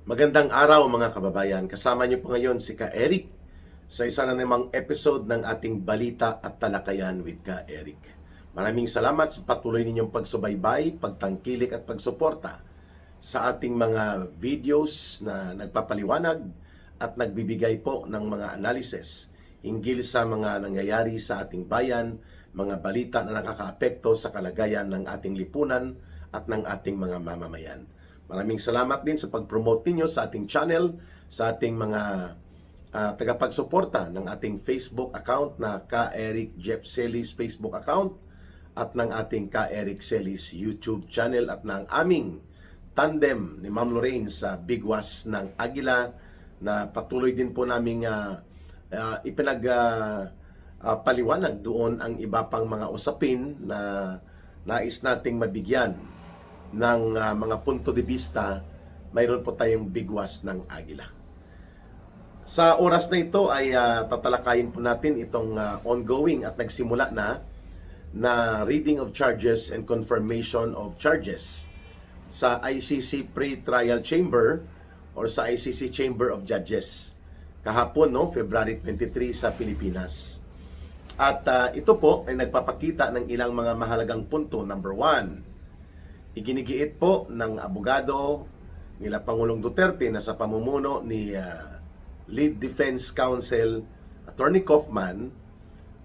Magandang araw mga kababayan. Kasama niyo po ngayon si Ka Eric sa isa na namang episode ng ating Balita at Talakayan with Ka Eric. Maraming salamat sa patuloy ninyong pagsubaybay, pagtangkilik at pagsuporta sa ating mga videos na nagpapaliwanag at nagbibigay po ng mga analysis hinggil sa mga nangyayari sa ating bayan, mga balita na nakakaapekto sa kalagayan ng ating lipunan at ng ating mga mamamayan. Maraming salamat din sa pag-promote ninyo sa ating channel, sa ating mga tagapagsuporta ng ating Facebook account na Ka Eric Jeff Celis Facebook account at ng ating Ka Eric Celis YouTube channel at ng aming tandem ni Ma'am Lorraine sa Bigwas ng Agila na patuloy din po naming paliwanag doon ang iba pang mga usapin na nais nating mabigyan ng mga punto de vista. Mayroon po tayong Bigwas ng Agila. Sa oras na ito ay tatalakayin po natin itong ongoing at nagsimula na reading of charges and confirmation of charges sa ICC Pre-Trial Chamber or sa ICC Chamber of Judges kahapon, February 23 sa Pilipinas. At ito po ay nagpapakita ng ilang mga mahalagang punto. Number 1, iginigiit po ng abogado nila Pangulong Duterte na sa pamumuno ni Lead Defense Counsel Attorney Kaufman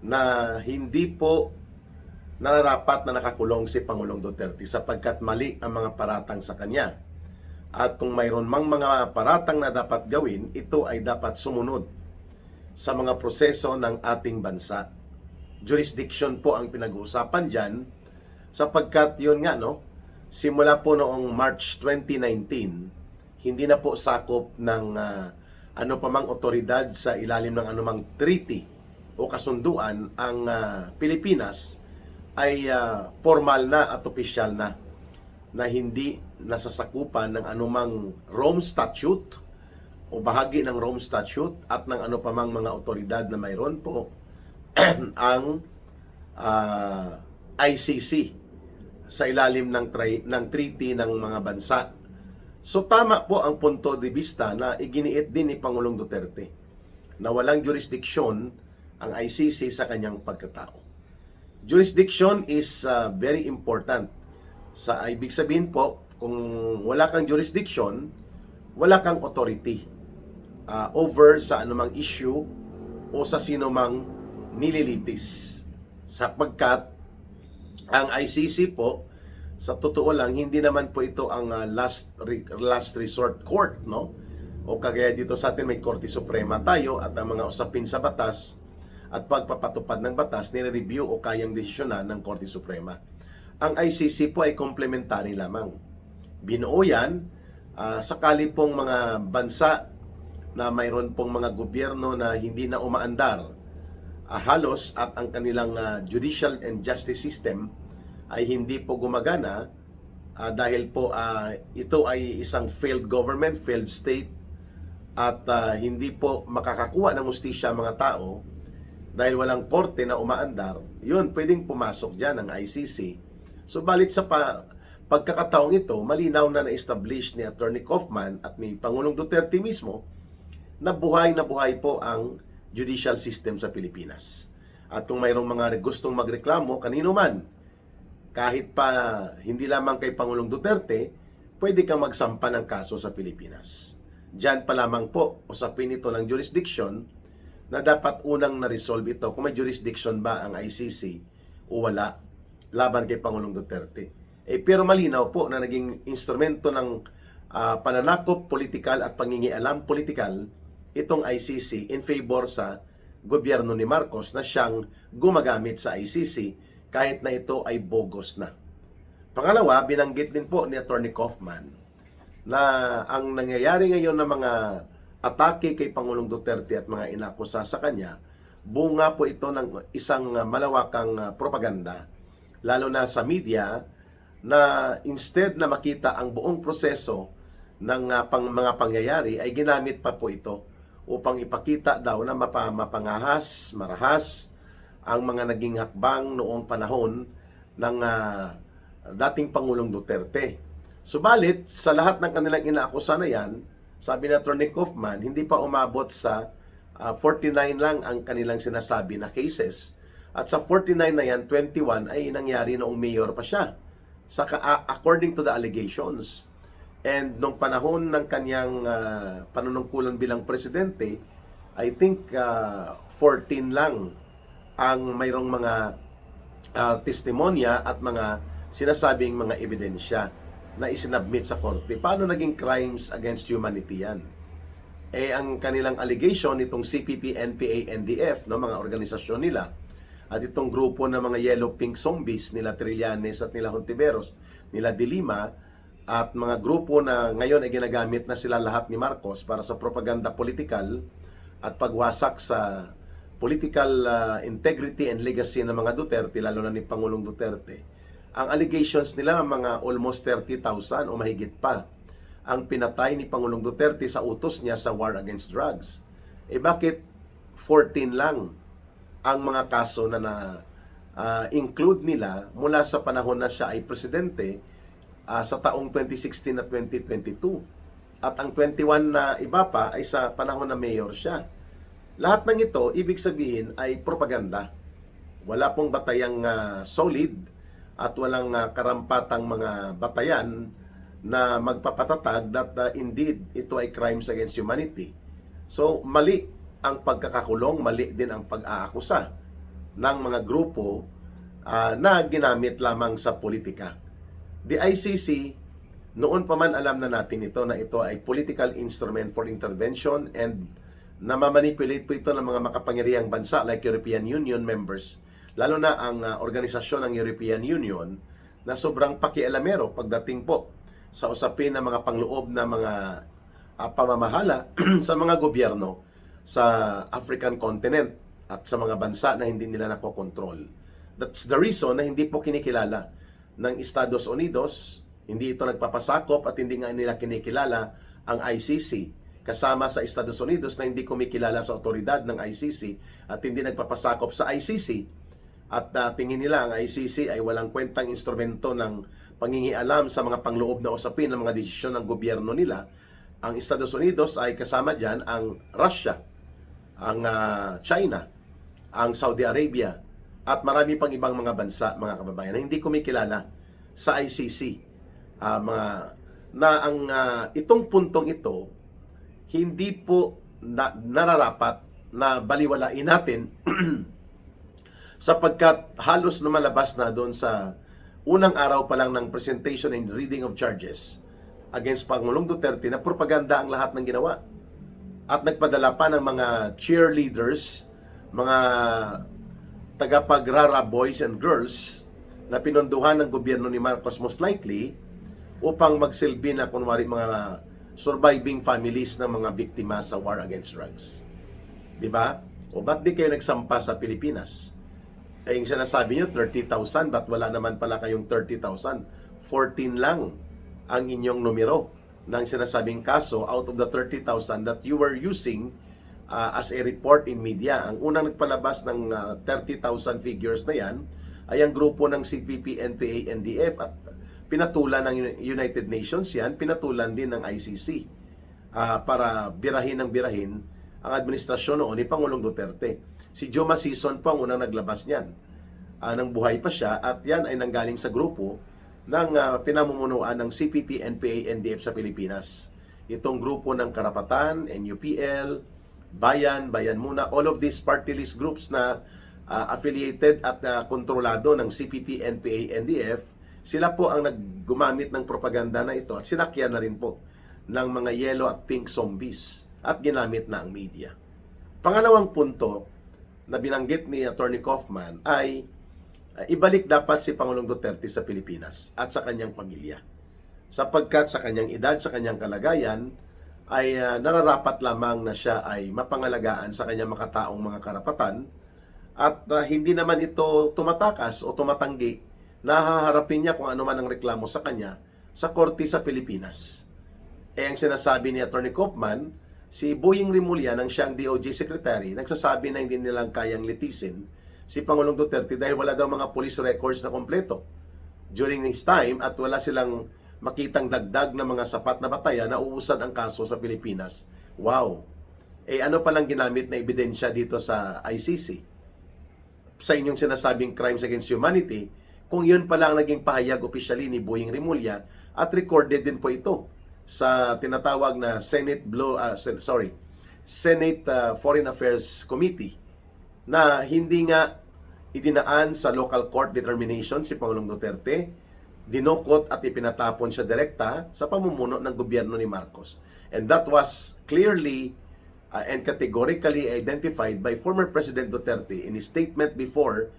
na hindi po nararapat na nakakulong si Pangulong Duterte sapagkat mali ang mga paratang sa kanya. At kung mayroon mang mga paratang na dapat gawin, ito ay dapat sumunod sa mga proseso ng ating bansa. Jurisdiction po ang pinag-uusapan dyan sapagkat yun nga, simula po noong March 2019, hindi na po sakop ng ano pa mang otoridad sa ilalim ng anumang treaty o kasunduan ang Pilipinas ay formal na at opisyal na hindi nasasakupan ng anumang Rome Statute o bahagi ng Rome Statute at ng ano pa mang mga otoridad na mayroon po ang ICC sa ilalim ng treaty ng mga bansa. So tama po ang punto de vista na iginiit din ni Pangulong Duterte na walang jurisdiction ang ICC sa kanyang pagkatao. Jurisdiction is very important. Ibig sabihin po, kung wala kang jurisdiction, wala kang authority over sa anumang issue o sa sinumang nililitis. Sapagkat ang ICC po, sa totoo lang, hindi naman po ito ang last resort court, O kagaya dito sa atin, may Korte Suprema tayo at ang mga usapin sa batas at pagpapatupad ng batas, nire-review o kayang desisyonan ng Korte Suprema. Ang ICC po ay complementary lamang. Binuo yan, sakali pong mga bansa na mayroon pong mga gobyerno na hindi na umaandar halos at ang kanilang judicial and justice system ay hindi po gumagana dahil po ito ay isang failed government, failed state at hindi po makakakuha ng hustisya mga tao dahil walang korte na umaandar, yun pwedeng pumasok dyan ang ICC. Subalit sa pagkakataong ito, malinaw na na-establish ni Attorney Kaufman at ni Pangulong Duterte mismo na buhay po ang judicial system sa Pilipinas. At kung mayroong mga gustong magreklamo, kanino man, kahit pa hindi lamang kay Pangulong Duterte, pwede kang magsampa ng kaso sa Pilipinas. Diyan pa lamang po, usapin ito ng jurisdiction na dapat unang na-resolve ito kung may jurisdiction ba ang ICC o wala laban kay Pangulong Duterte. Pero malinaw po na naging instrumento ng pananakop politikal at pangingialam politikal itong ICC in favor sa gobyerno ni Marcos na siyang gumagamit sa ICC kahit na ito ay bogus na. Pangalawa, binanggit din po ni Attorney Kaufman na ang nangyayari ngayon na mga atake kay Pangulong Duterte at mga inakusa sa kanya, bunga po ito ng isang malawakang propaganda, lalo na sa media, na instead na makita ang buong proseso ng mga pangyayari, ay ginamit pa po ito upang ipakita daw na mapangahas, marahas ang mga naging hakbang noong panahon ng dating Pangulong Duterte. Subalit, sa lahat ng kanilang inaakusa na yan, Sabi ni Attorney Kaufman, hindi pa umabot sa 49 lang ang kanilang sinasabi na cases. At sa 49 na yan, 21 ay nangyari noong mayor pa siya. According to the allegations. And nung panahon ng kanyang panunungkulan bilang presidente, I think 14 lang ang mayroong mga testimonya at mga sinasabing mga ebidensya na isinabmit sa korte. Paano naging crimes against humanity yan? Ang kanilang allegation nitong CPP, NPA, NDF, no, mga organisasyon nila, at itong grupo ng mga yellow pink zombies nila Trillanes at nila Hontiveros, nila De Lima, at mga grupo na ngayon ay ginagamit na sila lahat ni Marcos para sa propaganda political at pagwasak sa political integrity and legacy ng mga Duterte, lalo na ni Pangulong Duterte. Ang allegations nila, mga almost 30,000 o mahigit pa ang pinatay ni Pangulong Duterte sa utos niya sa war against drugs. Bakit 14 lang ang mga kaso na include nila mula sa panahon na siya ay presidente sa taong 2016 at 2022. At ang 21 na iba pa ay sa panahon na mayor siya. Lahat ng ito, ibig sabihin, ay propaganda. Wala pong batayang solid at walang karampatang mga batayan na magpapatatag that indeed ito ay crimes against humanity. So, mali ang pagkakakulong, mali din ang pag-aakusa ng mga grupo na ginamit lamang sa politika. The ICC, noon pa man alam na natin ito na ito ay political instrument for intervention and namamanipulate po ito ng mga makapangyarihang bansa like European Union members, lalo na ang organisasyon ng European Union na sobrang pakialamero pagdating po sa usapin ng mga pangloob na mga pamamahala sa mga gobyerno sa African continent at sa mga bansa na hindi nila nakokontrol. That's the reason na hindi po kinikilala ng Estados Unidos, hindi ito nagpapasakop at hindi nga nila kinikilala ang ICC. Kasama sa Estados Unidos na hindi kumikilala sa otoridad ng ICC at hindi nagpapasakop sa ICC. At tingin nila ang ICC ay walang kwentang instrumento ng pangingialam sa mga pangloob na usapin ng mga desisyon ng gobyerno nila. Ang Estados Unidos ay kasama dyan ang Russia, ang China, ang Saudi Arabia, at marami pang ibang mga bansa, mga kababayan, na hindi kumikilala sa ICC. Itong puntong ito, hindi po nararapat na baliwalain natin sapagkat halos lumalabas na doon sa unang araw pa lang ng presentation and reading of charges against Pangulong Duterte na propaganda ang lahat ng ginawa. At nagpadala pa ng mga cheerleaders, mga tagapagrara boys and girls na pinondohan ng gobyerno ni Marcos most likely upang magsilbi na kunwari mga surviving families ng mga biktima sa war against drugs. Diba? O ba't di kayo nagsampa sa Pilipinas? Yung sinasabi nyo, 30,000, ba't wala naman pala kayong 30,000? 14 lang ang inyong numero ng sinasabing kaso out of the 30,000 that you were using as a report in media. Ang unang nagpalabas ng 30,000 figures na yan ay ang grupo ng CPP, NPA, NDF at pinatulan ng United Nations yan, pinatulan din ng ICC para birahin ang administrasyon noon ni Pangulong Duterte. Si Joma Sison po ang unang naglabas niyan. Nang buhay pa siya at yan ay nanggaling sa grupo ng pinamumunuan ng CPP, NPA, NDF sa Pilipinas. Itong grupo ng Karapatan, NUPL, Bayan, Bayan Muna, all of these party list groups na affiliated at kontrolado ng CPP, NPA, NDF, sila po ang naggumamit ng propaganda na ito at sinakyan na rin po ng mga yellow at pink zombies at ginamit na ang media. Pangalawang punto na binanggit ni Attorney Kaufman ay ibalik dapat si Pangulong Duterte sa Pilipinas at sa kanyang pamilya. Sapagkat sa kanyang edad, sa kanyang kalagayan, ay nararapat lamang na siya ay mapangalagaan sa kanyang makataong mga karapatan at hindi naman ito tumatakas o tumatanggi na haharapin niya kung ano man ang reklamo sa kanya sa korte sa Pilipinas. Ang sinasabi ni Attorney Kaufman, si Boying Rimulya, nang siyang DOJ Secretary, nagsasabi na hindi nilang kayang litisin si Pangulong Duterte dahil wala daw mga police records na kompleto during his time at wala silang makitang dagdag na mga sapat na batayan na uusad ang kaso sa Pilipinas. Wow! Ano palang ginamit na ebidensya dito sa ICC? Sa inyong sinasabing crimes against humanity, kung yun pala ang naging pahayag opisyali ni Boying Rimulya at recorded din po ito sa tinatawag na Senate Foreign Affairs Committee na hindi nga idinaan sa local court determination si Pangulong Duterte, dinukot at ipinatapon siya direkta sa pamumuno ng gobyerno ni Marcos. And that was clearly and categorically identified by former President Duterte in his statement before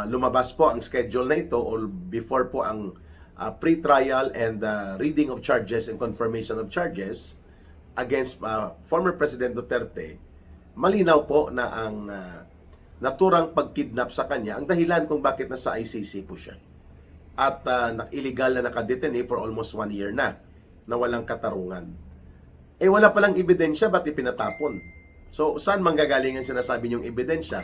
lumabas po ang schedule na ito or before po ang pre-trial and reading of charges and confirmation of charges against former President Duterte. Malinaw po na ang naturang pagkidnap sa kanya ang dahilan kung bakit nasa ICC po siya. At illegal na nakadetene for almost 1 year na walang katarungan. Wala palang ebidensya, ba't ipinatapon? So, saan manggagaling ang sinasabi niyong ebidensya?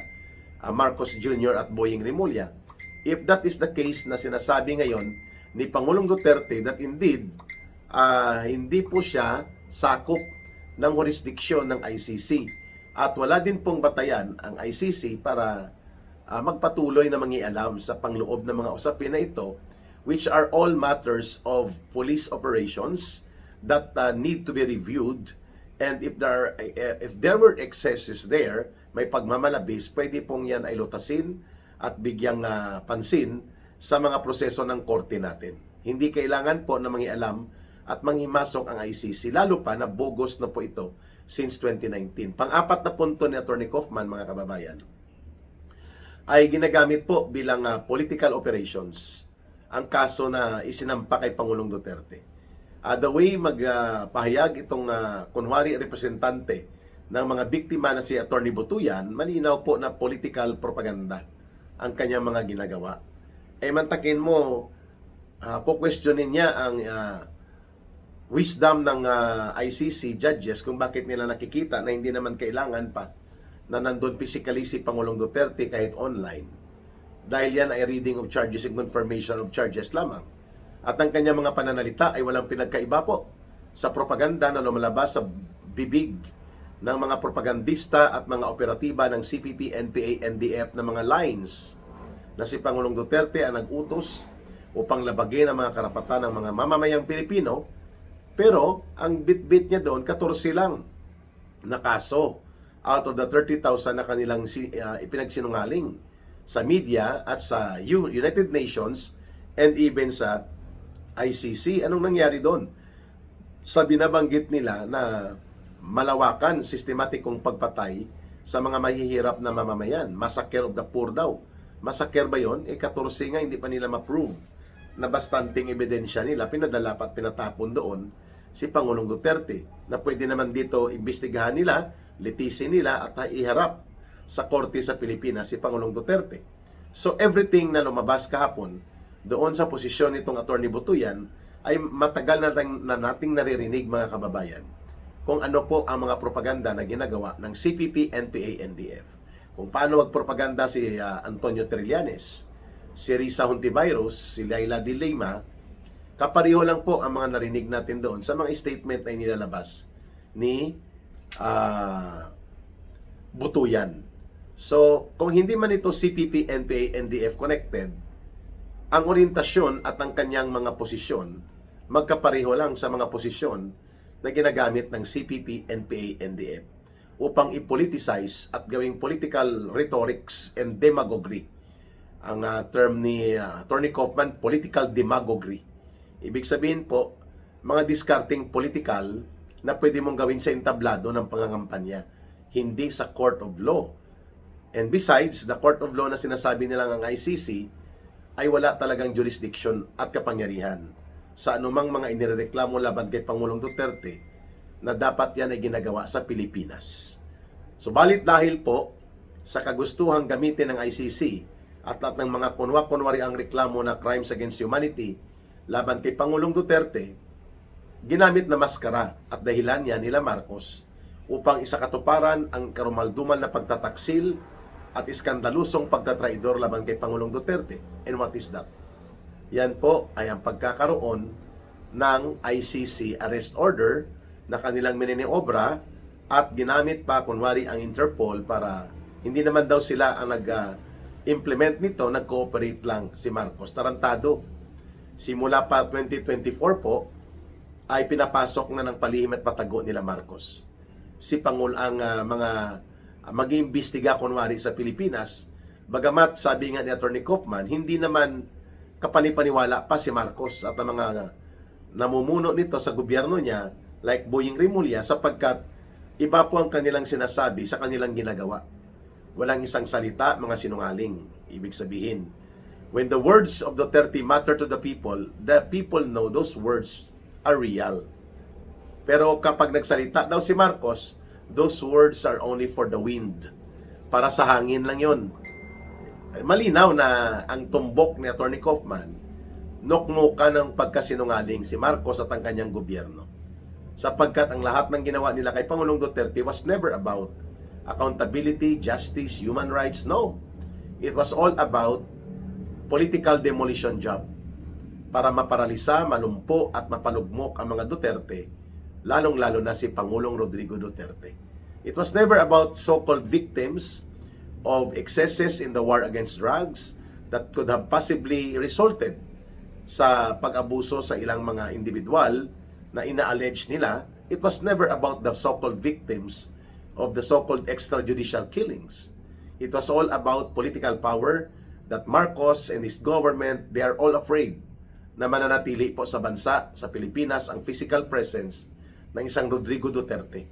Marcos Jr. at Boying Rimulya. If that is the case na sinasabi ngayon ni Pangulong Duterte that indeed, hindi po siya sakop ng jurisdiksyon ng ICC. At wala din pong batayan ang ICC para magpatuloy na mangialam sa pangloob ng mga usapin na ito, which are all matters of police operations that need to be reviewed, and if there were excesses there, may pagmamalabis, pwede pong yan ay lutasin at bigyang pansin sa mga proseso ng korte natin. Hindi kailangan po na mangialam at manghimasok ang ICC, lalo pa na bogus na po ito since 2019. Pang-apat na punto ni Atty. Kaufman, mga kababayan, ay ginagamit po bilang political operations ang kaso na isinampa kay Pangulong Duterte. The way magpahayag itong kunwari representante ng mga biktima na si Atty. Butuyan, malinaw po na political propaganda ang kanyang mga ginagawa. Mantakin mo, kukwestiyonin niya ang wisdom ng ICC judges kung bakit nila nakikita na hindi naman kailangan pa na nandun physically si Pangulong Duterte kahit online. Dahil yan ay reading of charges and confirmation of charges lamang. At ang kanyang mga pananalita ay walang pinagkaiba po sa propaganda na lumalabas sa bibig ng mga propagandista at mga operatiba ng CPP, NPA, NDF na mga lines na si Pangulong Duterte ang nag-utos upang labagin ang mga karapatan ng mga mamamayang Pilipino, pero ang bit-bit niya doon 14 lang na kaso out of the 30,000 na kanilang ipinagsinungaling sa media at sa United Nations and even sa ICC. Anong nangyari doon? Sa binabanggit nila na malawakan, sistematikong pagpatay sa mga mahihirap na mamamayan. Massacre of the poor daw. Massacre ba yun? 14 nga hindi pa nila ma-prove na bastanting ebidensya nila. Pinadala at pinatapon doon si Pangulong Duterte na pwede naman dito imbestigahan nila, litisin nila at iharap sa korte sa Pilipinas si Pangulong Duterte. So everything na lumabas kahapon doon sa posisyon nitong Atty. Butuyan ay matagal na nating naririnig, mga kababayan, kung ano po ang mga propaganda na ginagawa ng CPP, NPA, NDF. Kung paano magpropaganda si Antonio Trillanes, si Risa Hontiveros, si Laila de Lima, kapareho lang po ang mga narinig natin doon sa mga statement na inilalabas ni Butuyan. So, kung hindi man ito CPP, NPA, NDF connected, ang orientasyon at ang kanyang mga posisyon, magkapareho lang sa mga posisyon na ginagamit ng CPP, NPA, NDF upang i-politicize at gawing political rhetorics and demagoguery. Ang term ni Atty. Kaufman, political demagoguery. Ibig sabihin po, mga discarding political na pwede mong gawin sa entablado ng pangangampanya, hindi sa court of law. And besides, the court of law na sinasabi nilang ang ICC ay wala talagang jurisdiction at kapangyarihan sa anumang mga inireklamo laban kay Pangulong Duterte na dapat yan ay ginagawa sa Pilipinas. Subalit dahil po sa kagustuhang gamitin ng ICC at lahat ng mga kunwa-kunwari ang reklamo na crimes against humanity laban kay Pangulong Duterte, ginamit na maskara at dahilan yan nila Marcos upang isakatuparan ang karumaldumal na pagtataksil at iskandalusong pagtatraidor laban kay Pangulong Duterte. And what is that? Yan po ay ang pagkakaroon ng ICC arrest order na kanilang mininiobra at ginamit pa kunwari ang Interpol para hindi naman daw sila ang nag-implement nito, nag-cooperate lang si Marcos. Tarantado. Simula pa 2024 po ay pinapasok na ng palihim at patago nila Marcos. Si Pangulo ang mga mag-iimbestiga kunwari sa Pilipinas. Bagamat sabi nga ni Attorney Kaufman, hindi naman kapanipaniwala pa si Marcos at ang mga namumuno nito sa gobyerno niya like Boying Rimulya sapagkat iba po ang kanilang sinasabi sa kanilang ginagawa. Walang isang salita, mga sinungaling. Ibig sabihin, when the words of Duterte matter to the people know those words are real. Pero kapag nagsalita daw si Marcos, those words are only for the wind. Para sa hangin lang yon. Malinaw na ang tumbok ni Attorney Kaufman, nuknuka ng pagkasinungaling si Marcos at ang kanyang gobyerno. Sapagkat ang lahat ng ginawa nila kay Pangulong Duterte was never about accountability, justice, human rights. No. It was all about political demolition job para maparalisa, malumpo at mapalugmok ang mga Duterte, lalong-lalo na si Pangulong Rodrigo Duterte. It was never about so-called victims of excesses in the war against drugs that could have possibly resulted sa pag-abuso sa ilang mga individual na ina-allege nila. It was never about the so-called victims of the so-called extrajudicial killings. It was all about political power that Marcos and his government, they are all afraid na mananatili po sa bansa, sa Pilipinas, ang physical presence ng isang Rodrigo Duterte.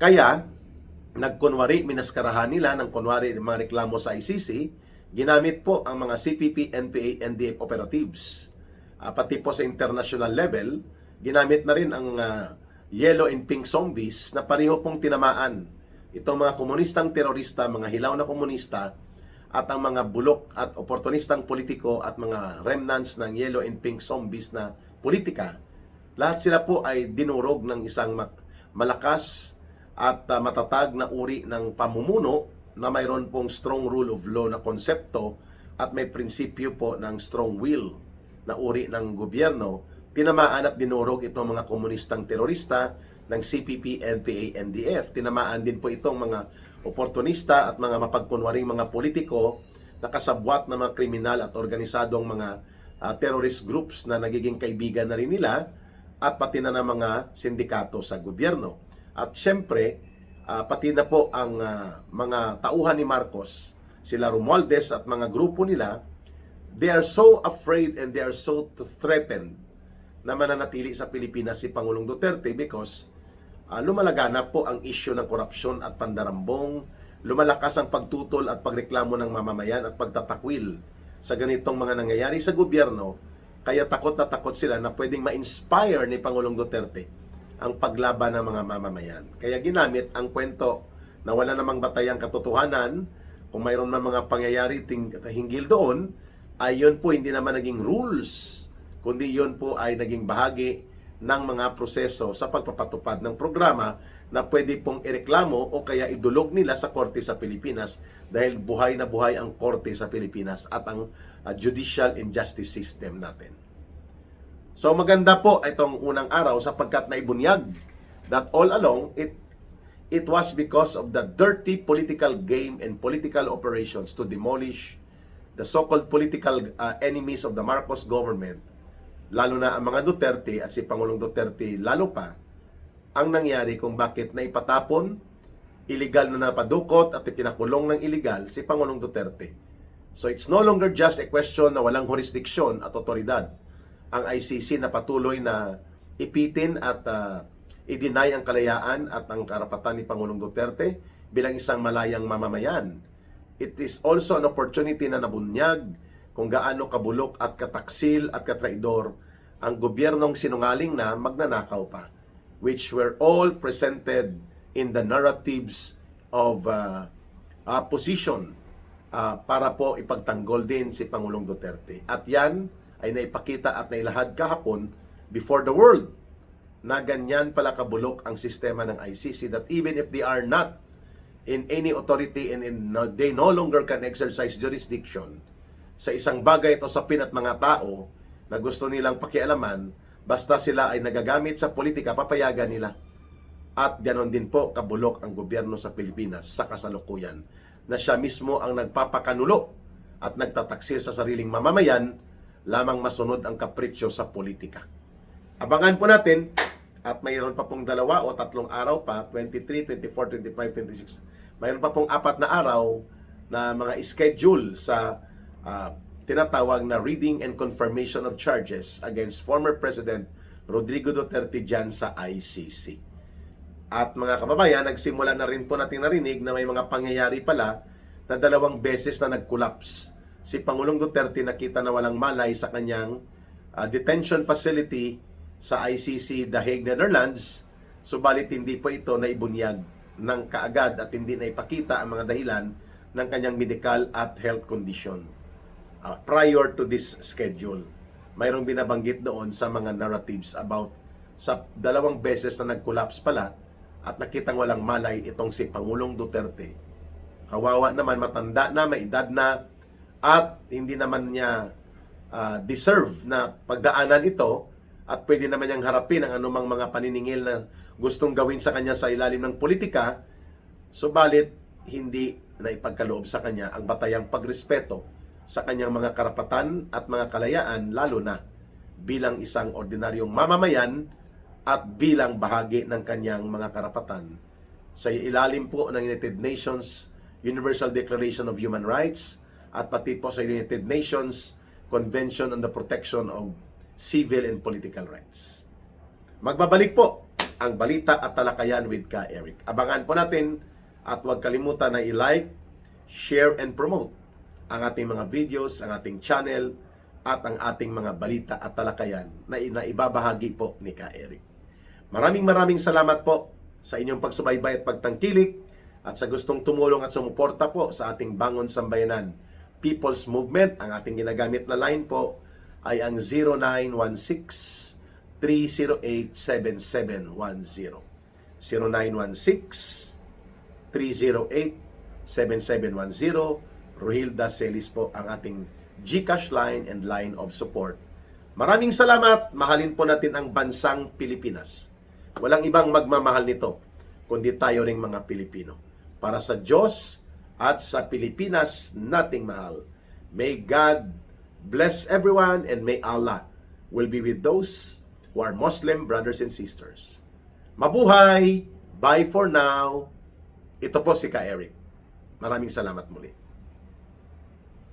Kaya, nagkunwari, minaskarahan nila ng kunwari mga reklamo sa ICC, ginamit po ang mga CPP, NPA, NDF operatives. Pati po sa international level, ginamit na rin ang yellow and pink zombies na pareho pong tinamaan itong mga komunistang terorista, mga hilaw na komunista, at ang mga bulok at oportunistang politiko at mga remnants ng yellow and pink zombies na politika. Lahat sila po ay dinurog ng isang malakas at matatag na uri ng pamumuno na mayroon pong strong rule of law na konsepto at may prinsipyo po ng strong will na uri ng gobyerno. Tinamaan at dinurog itong mga komunistang terorista ng CPP, NPA, NDF. Tinamaan din po itong mga oportunista at mga mapagkunwaring mga politiko na kasabwat na mga kriminal at organisadong mga terrorist groups na nagiging kaibigan na rin nila at pati na ng mga sindikato sa gobyerno. At syempre, pati na po ang mga tauhan ni Marcos, sila Romualdez at mga grupo nila, they are so afraid and they are so threatened na mananatili sa Pilipinas si Pangulong Duterte because lumalaganap po ang issue ng korupsyon at pandarambong, lumalakas ang pagtutol at pagreklamo ng mamamayan at pagtatakwil sa ganitong mga nangyayari sa gobyerno, kaya takot na takot sila na pwedeng ma-inspire ni Pangulong Duterte ang paglaban ng mga mamamayan. Kaya ginamit ang kwento na wala namang batayang katotohanan, kung mayroon man mga pangyayari hinggil doon, ay yun po hindi naman naging rules, kundi yun po ay naging bahagi ng mga proseso sa pagpapatupad ng programa na pwede pong ireklamo o kaya idulog nila sa korte sa Pilipinas dahil buhay na buhay ang korte sa Pilipinas at ang judicial and justice system natin. So maganda po itong unang araw sapagkat naibunyag that all along it was because of the dirty political game and political operations to demolish the so-called political enemies of the Marcos government, lalo na ang mga Duterte at si Pangulong Duterte lalo pa, ang nangyari kung bakit naipatapon, illegal na napadukot at ipinakulong ng illegal si Pangulong Duterte. So it's no longer just a question na walang jurisdiction at otoridad ang ICC na patuloy na ipitin at i-deny ang kalayaan at ang karapatan ni Pangulong Duterte bilang isang malayang mamamayan. It is also an opportunity na nabunyag kung gaano kabulok at kataksil at katraidor ang gobyernong sinungaling na magnanakaw pa, which were all presented in the narratives of opposition para po ipagtanggol din si Pangulong Duterte. At yan ay naipakita at nailahad kahapon before the world na ganyan pala kabulok ang sistema ng ICC, that even if they are not in any authority and they no longer can exercise jurisdiction sa isang bagay ito sa pinat mga tao na gusto nilang pakialaman, Basta sila ay nagagamit sa politika, papayagan nila. At ganon din po kabulok ang gobyerno sa Pilipinas sa kasalukuyan, na siya mismo ang nagpapakanulo at nagtataksir sa sariling mamamayan lamang masunod ang kapritsyo sa politika. Abangan po natin, at mayroon pa pong 2 o 3 araw pa, 23, 24, 25, 26. Mayroon pa pong 4 na araw na mga schedule sa tinatawag na reading and confirmation of charges against former President Rodrigo Duterte dyan sa ICC. At mga kababayan, nagsimula na rin po natin narinig na may mga pangyayari pala na 2 beses na nag-collapse. Si Pangulong Duterte nakita na walang malay sa kanyang detention facility sa ICC The Hague, Netherlands, subalit hindi po ito naibunyag ng kaagad at hindi na ipakita ang mga dahilan ng kanyang medical at health condition prior to this schedule. Mayroong binabanggit doon sa mga narratives about sa 2 beses na nag-collapse pala at nakitang walang malay itong si Pangulong Duterte. Kawawa naman, matanda na, may edad na, at hindi naman niya deserve na pagdaanan ito, at pwede naman niyang harapin ang anumang mga paniningil na gustong gawin sa kanya sa ilalim ng politika, subalit hindi na ipagkaloob sa kanya ang batayang pagrespeto sa kanyang mga karapatan at mga kalayaan, lalo na bilang isang ordinaryong mamamayan at bilang bahagi ng kanyang mga karapatan. Sa ilalim po ng United Nations Universal Declaration of Human Rights at pati po sa United Nations Convention on the Protection of Civil and Political Rights. Magbabalik po ang balita at talakayan with Ka Eric. Abangan po natin at huwag kalimutan na i-like, share, and promote ang ating mga videos, ang ating channel, at ang ating mga balita at talakayan na ibabahagi po ni Ka Eric. Maraming salamat po sa inyong pagsubaybay at pagtangkilik at sa gustong tumulong at sumuporta po sa ating Bangon Sambayanan People's Movement. Ang ating ginagamit na line po ay ang 0916-308-7710. 0916-308-7710. Rohilda Celis po ang ating GCash line and line of support. Maraming salamat. Mahalin po natin ang bansang Pilipinas. Walang ibang magmamahal nito kundi tayo ring mga Pilipino. Para sa Diyos at sa Pilipinas nating mahal. May God bless everyone, and may Allah will be with those who are Muslim brothers and sisters. Mabuhay! Bye for now! Ito po si Ka Eric. Maraming salamat muli.